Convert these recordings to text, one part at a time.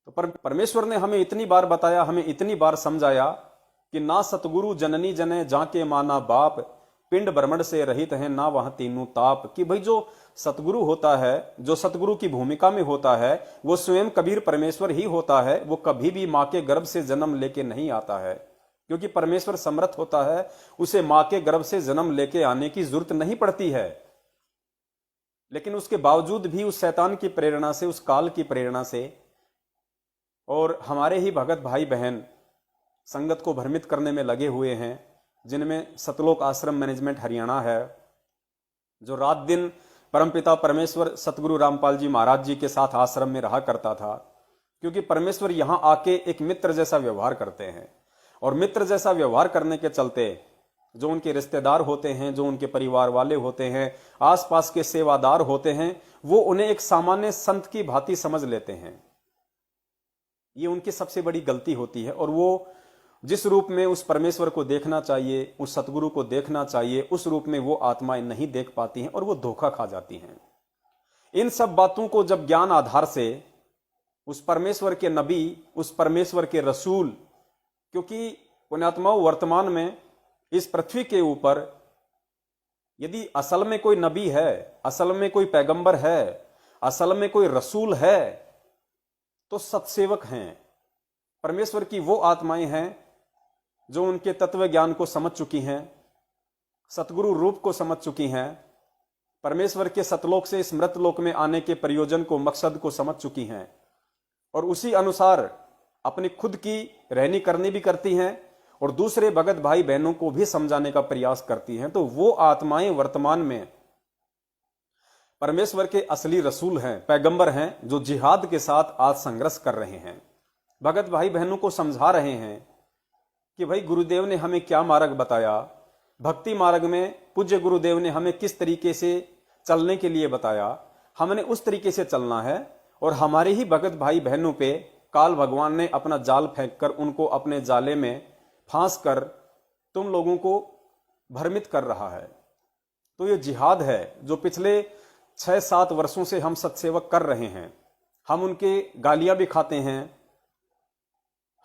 तो परमेश्वर ने हमें इतनी बार बताया, हमें इतनी बार समझाया कि ना सतगुरु जननी जने जाके माना बाप, पिंड ब्रह्मंड से रहित है ना वहां तीनों ताप। कि भाई जो सतगुरु होता है, जो सतगुरु की भूमिका में होता है, वो स्वयं कबीर परमेश्वर ही होता है। वो कभी भी मां के गर्भ से जन्म लेके नहीं आता है, क्योंकि परमेश्वर समर्थ होता है, उसे मां के गर्भ से जन्म लेके आने की जरूरत नहीं पड़ती है। लेकिन उसके बावजूद भी उस शैतान की प्रेरणा से, उस काल की प्रेरणा से, और हमारे ही भगत भाई बहन संगत को भ्रमित करने में लगे हुए हैं, जिनमें सतलोक आश्रम मैनेजमेंट हरियाणा है, जो रात दिन परमपिता परमेश्वर सतगुरु रामपाल जी महाराज जी के साथ आश्रम में रहा करता था। क्योंकि परमेश्वर यहां आके एक मित्र जैसा व्यवहार करते हैं, और मित्र जैसा व्यवहार करने के चलते जो उनके रिश्तेदार होते हैं, जो उनके परिवार वाले होते हैं, आसपास के सेवादार होते हैं, वो उन्हें एक सामान्य संत की भांति समझ लेते हैं। ये उनकी सबसे बड़ी गलती होती है। और वो जिस रूप में उस परमेश्वर को देखना चाहिए, उस सतगुरु को देखना चाहिए, उस रूप में वो आत्माएं नहीं देख पाती हैं और वो धोखा खा जाती हैं। इन सब बातों को जब ज्ञान आधार से उस परमेश्वर के नबी, उस परमेश्वर के रसूल, क्योंकि पुण्यात्माओं वर्तमान में इस पृथ्वी के ऊपर यदि असल में कोई नबी है, असल में कोई पैगंबर है, असल में कोई रसूल है, तो सत्सेवक हैं। परमेश्वर की वो आत्माएं हैं जो उनके तत्व ज्ञान को समझ चुकी हैं, सतगुरु रूप को समझ चुकी हैं, परमेश्वर के सतलोक से इस मृतलोक में आने के प्रयोजन को, मकसद को समझ चुकी हैं, और उसी अनुसार अपनी खुद की रहनी करनी भी करती हैं और दूसरे भगत भाई बहनों को भी समझाने का प्रयास करती हैं। तो वो आत्माएं वर्तमान में परमेश्वर के असली रसूल हैं, पैगंबर हैं, जो जिहाद के साथ आज संघर्ष कर रहे हैं, भगत भाई बहनों को समझा रहे हैं कि भाई गुरुदेव ने हमें क्या मार्ग बताया, भक्ति मार्ग में पूज्य गुरुदेव ने हमें किस तरीके से चलने के लिए बताया, हमने उस तरीके से चलना है। और हमारे ही भगत भाई बहनों पे काल भगवान ने अपना जाल फेंककर उनको अपने जाले में फांस कर तुम लोगों को भ्रमित कर रहा है। तो ये जिहाद है जो पिछले 6-7 वर्षों से हम सत्सेवक कर रहे हैं। हम उनके गालियां भी खाते हैं,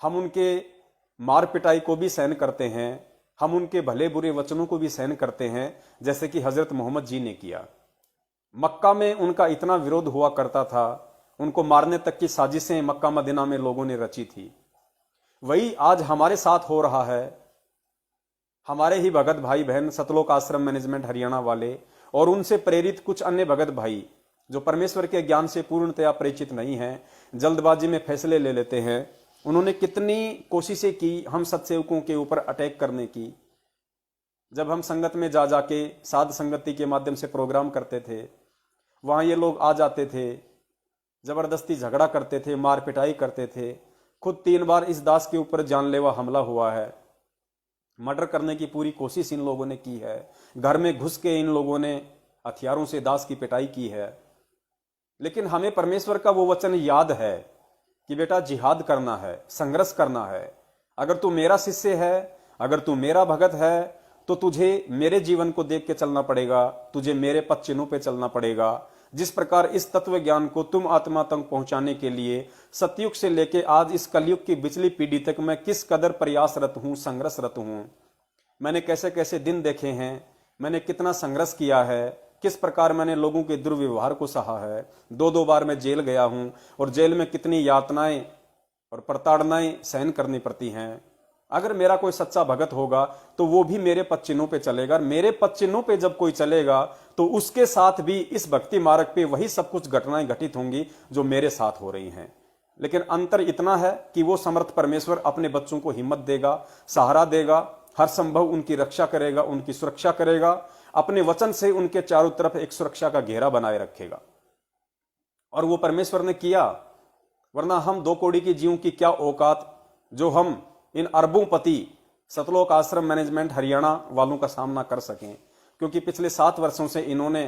हम उनके मार पिटाई को भी सहन करते हैं, हम उनके भले बुरे वचनों को भी सहन करते हैं, जैसे कि हजरत मोहम्मद जी ने किया। मक्का में उनका इतना विरोध हुआ करता था, उनको मारने तक की साजिशें मक्का मदीना में लोगों ने रची थी। वही आज हमारे साथ हो रहा है। हमारे ही भगत भाई बहन सतलोक आश्रम मैनेजमेंट हरियाणा वाले और उनसे प्रेरित कुछ अन्य भगत भाई जो परमेश्वर के ज्ञान से पूर्णतया परिचित नहीं हैं, जल्दबाजी में फैसले ले लेते हैं। उन्होंने कितनी कोशिशें की हम सत्सेवकों के ऊपर अटैक करने की। जब हम संगत में जा जाके साध संगति के माध्यम से प्रोग्राम करते थे, वहां ये लोग आ जाते थे, जबरदस्ती झगड़ा करते थे, मार पिटाई करते थे। खुद 3 बार इस दास के ऊपर जानलेवा हमला हुआ है, मर्डर करने की पूरी कोशिश इन लोगों ने की है, घर में घुस के इन लोगों ने हथियारों से दास की पिटाई की है। लेकिन हमें परमेश्वर का वो वचन याद है कि बेटा जिहाद करना है, संघर्ष करना है। अगर तू मेरा शिष्य है, अगर तू मेरा भगत है, तो तुझे मेरे जीवन को देख के चलना पड़ेगा, तुझे मेरे पद चिन्हों पे चलना पड़ेगा। जिस प्रकार इस तत्व ज्ञान को तुम आत्मा तक पहुंचाने के लिए सतयुग से लेके आज इस कलयुग की बिचली पीढ़ी तक मैं किस कदर प्रयासरत हूं, संघर्षरत हूं। मैंने कैसे कैसे दिन देखे हैं, मैंने कितना संघर्ष किया है, किस प्रकार मैंने लोगों के दुर्व्यवहार को सहा है। 2-2 बार मैं जेल गया हूं और जेल में कितनी यातनाएं और प्रताड़नाएं सहन करनी पड़ती हैं। अगर मेरा कोई सच्चा भगत होगा तो वो भी मेरे पद चिन्हों पे चलेगा। मेरे पद चिन्हों पे जब कोई चलेगा तो उसके साथ भी इस भक्ति मार्ग पे वही सब कुछ घटनाएं घटित होंगी जो मेरे साथ हो रही हैं। लेकिन अंतर इतना है कि वो समर्थ परमेश्वर अपने बच्चों को हिम्मत देगा, सहारा देगा, हर संभव उनकी रक्षा करेगा, उनकी सुरक्षा करेगा, अपने वचन से उनके चारों तरफ एक सुरक्षा का घेरा बनाए रखेगा। और वो परमेश्वर ने किया, वरना हम 2 कौड़ी की जीवों की क्या औकात जो हम इन अरबों पति सतलोक आश्रम मैनेजमेंट हरियाणा वालों का सामना कर सकें। क्योंकि पिछले 7 वर्षों से इन्होंने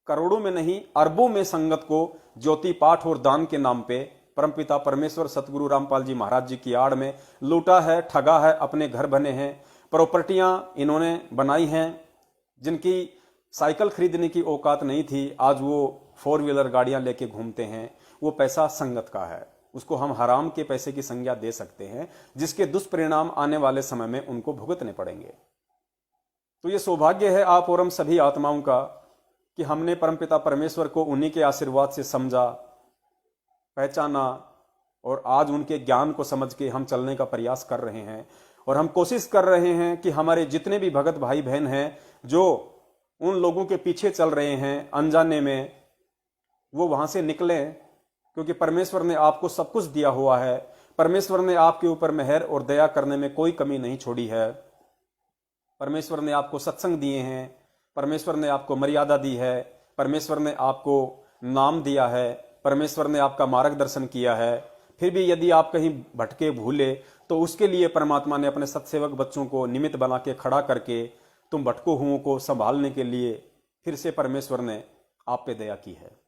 करोड़ों में नहीं अरबों में संगत को ज्योति पाठ और दान के नाम पे परमपिता परमेश्वर सतगुरु रामपाल जी महाराज जी की आड़ में लूटा है, ठगा है, अपने घर बने हैं, प्रॉपर्टियां इन्होंने बनाई हैं, जिनकी साइकिल खरीदने की औकात नहीं थी, आज वो 4 व्हीलर गाड़ियां लेके घूमते हैं। वो पैसा संगत का है। उसको हम हराम के पैसे की संज्ञा दे सकते हैं, जिसके दुष्परिणाम आने वाले समय में उनको भुगतने पड़ेंगे। तो ये सौभाग्य है आप और हम सभी आत्माओं का कि हमने परमपिता परमेश्वर को उन्हीं के आशीर्वाद से समझा, पहचाना और आज उनके ज्ञान को समझ के हम चलने का प्रयास कर रहे हैं। और हम कोशिश कर रहे हैं कि हमारे जितने भी भगत भाई बहन हैं जो उन लोगों के पीछे चल रहे हैं अनजाने में, वो वहां से निकलें, क्योंकि परमेश्वर ने आपको सब कुछ दिया हुआ है। परमेश्वर ने आपके ऊपर मेहर और दया करने में कोई कमी नहीं छोड़ी है। परमेश्वर ने आपको सत्संग दिए हैं, परमेश्वर ने आपको मर्यादा दी है, परमेश्वर ने आपको नाम दिया है, परमेश्वर ने आपका मार्गदर्शन किया है। फिर भी यदि आप कहीं भटके भूले तो उसके लिए परमात्मा ने अपने सत्सेवक बच्चों को निमित्त बना के खड़ा करके तुम भटको हुओं को संभालने के लिए फिर से परमेश्वर ने आप पे दया की है।